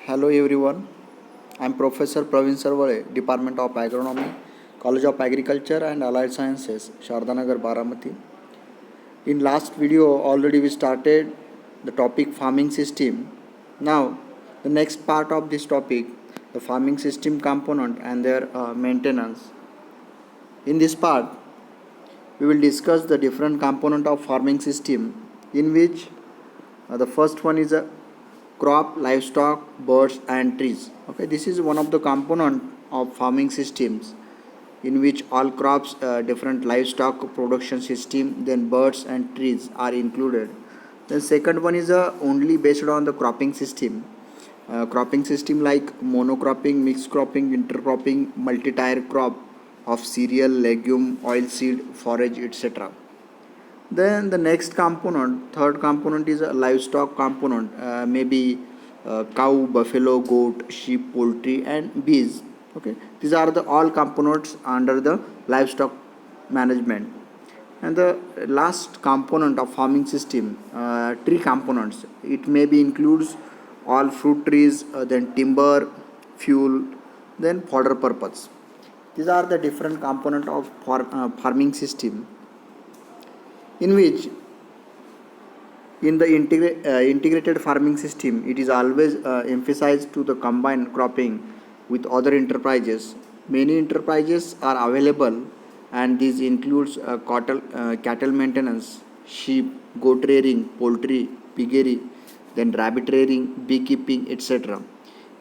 Hello everyone, I am Professor Praveen Sarvale, Department of Agronomy, College of Agriculture and Allied Sciences, Shardanagar, Baramati. In last video already we started the topic farming system. Now the next part of this topic, the farming system component and their maintenance. In this part we will discuss the different component of farming system, in which the first one is a crop, livestock, birds and trees. Okay, this is one of the component of farming systems, in which all crops, different livestock production system, then birds and trees are included. The second one is only based on the cropping system. Cropping system like monocropping, mixed cropping, intercropping, multi-tier crop of cereal, legume, oilseed, forage, etc. Then the next component, third component is a livestock component, maybe cow, buffalo, goat, sheep, poultry, and bees. Okay, these are the all components under the livestock management. And the last component of farming system, tree components. It maybe includes all fruit trees, then timber, fuel, then fodder purpose. These are the different component of farming system, in which in the integrated farming system it is always emphasized to the combined cropping with other enterprises. Many enterprises are available, and these includes cattle maintenance, sheep, goat rearing, poultry, piggery, then rabbit rearing, beekeeping, etc.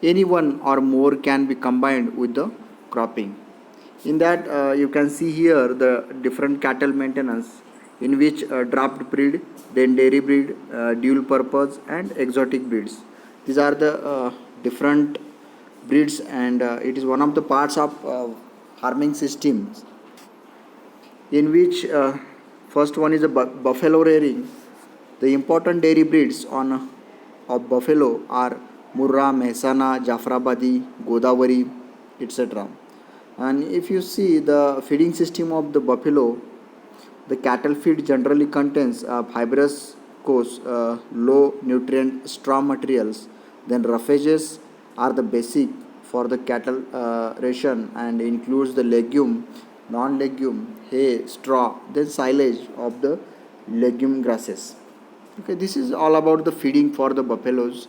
Any one or more can be combined with the cropping. In that, you can see here the different cattle maintenance, in which draft breed, then dairy breed, dual purpose and exotic breeds. These are the different breeds, and it is one of the parts of farming systems, in which first one is a buffalo rearing. The important dairy breeds of buffalo are Murrah, Mehsana, Jafrabadi, Godavari, etc. And if you see the feeding system of the buffalo, the cattle feed generally contains fibrous coarse, low nutrient straw materials. Then roughages are the basic for the cattle ration, and includes the legume, non-legume, hay, straw, then silage of the legume grasses. Okay, this is all about the feeding for the buffaloes.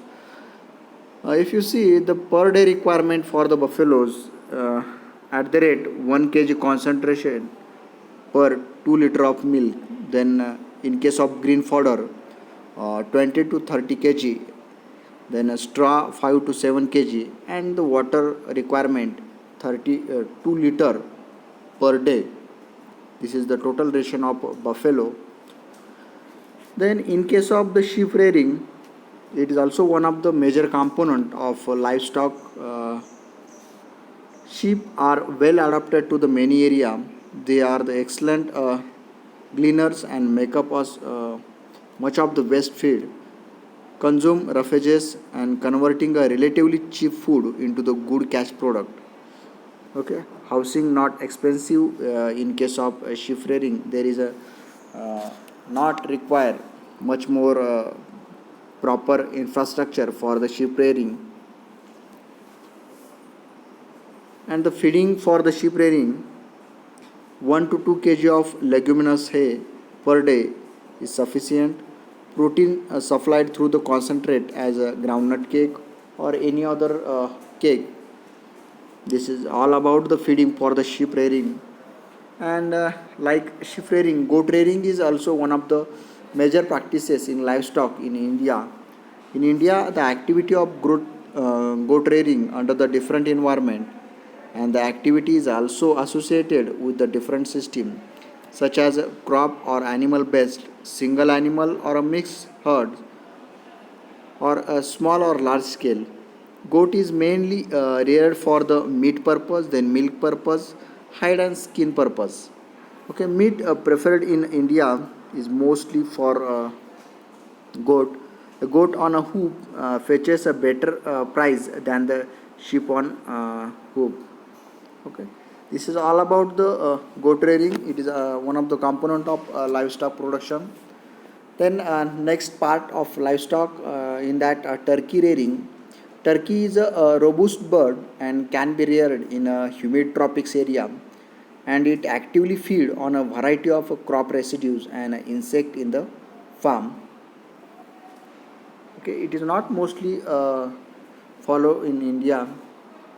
If you see the per day requirement for the buffaloes, at the rate 1 kg concentration per 2 liter of milk, then in case of green fodder 20 to 30 kg, then straw 5 to 7 kg, and the water requirement 2 liter per day. This is the total ration of buffalo. Then in case of the sheep rearing, it is also one of the major component of livestock. Sheep are well adapted to the many area. They are the excellent gleaners and make up us much of the waste feed, consume roughages, and converting a relatively cheap food into the good cash product. Okay, housing not expensive in case of sheep rearing. There is a not require much more proper infrastructure for the sheep rearing. And the feeding for the sheep rearing, 1 to 2 kg of leguminous hay per day is sufficient. Protein supplied through the concentrate as a groundnut cake or any other cake. This is all about the feeding for the sheep rearing. And like sheep rearing, goat rearing is also one of the major practices in livestock in India. In India, the activity of goat rearing under the different environment, and the activity is also associated with the different system, such as crop or animal based, single animal or a mixed herd, or a small or large scale. Goat is mainly reared for the meat purpose, then milk purpose, hide and skin purpose. Okay, meat preferred in India is mostly for goat. A goat on a hoop fetches a better price than the sheep on hoop. Okay, this is all about the goat rearing. It is one of the component of livestock production. Then next part of livestock, in that turkey rearing. Turkey is a robust bird and can be reared in a humid tropics area, and it actively feed on a variety of crop residues and insect in the farm. Okay, it is not mostly follow in India.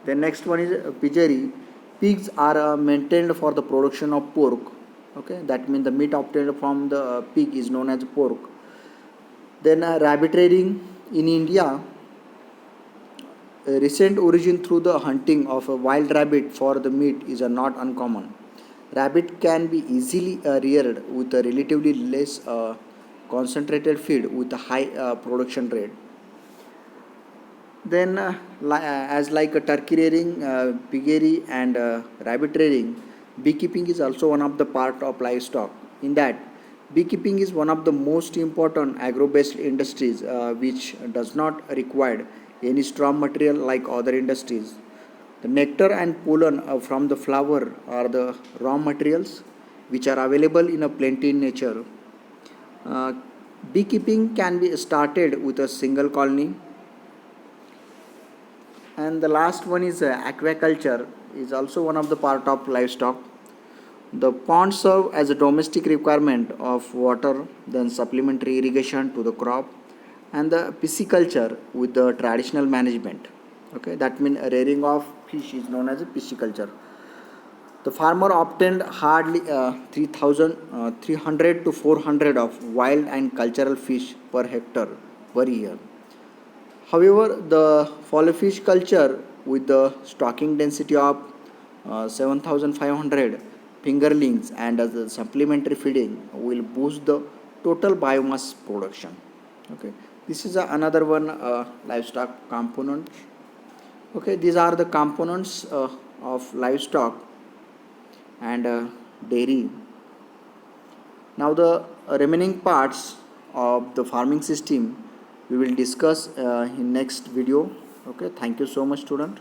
The next one is piggery. Pigs are maintained for the production of pork. Okay, that means the meat obtained from the pig is known as pork. Then rabbit rearing in India, a recent origin through the hunting of a wild rabbit for the meat is not uncommon. Rabbit can be easily reared with a relatively less concentrated feed with a high production rate. Then, as like a turkey rearing, piggery, and rabbit rearing, beekeeping is also one of the part of livestock. In that, beekeeping is one of the most important agro-based industries, which does not require any straw material like other industries. The nectar and pollen from the flower are the raw materials which are available in a plenty in nature. Uh, Beekeeping can be started with a single colony, and the last one is aquaculture is also one of the part of livestock. The ponds serve as a domestic requirement of water, then supplementary irrigation to the crop, and the pisciculture with the traditional management. Okay, that means rearing of fish is known as a pisciculture. The farmer obtained hardly 3,300 to 400 of wild and cultural fish per hectare per year. However, the follow fish culture with the stocking density of 7,500 fingerlings and as a supplementary feeding will boost the total biomass production. Okay, this is another one livestock component. Okay, these are the components of livestock and dairy. Now the remaining parts of the farming system we will discuss in next video. Okay, thank you so much, student.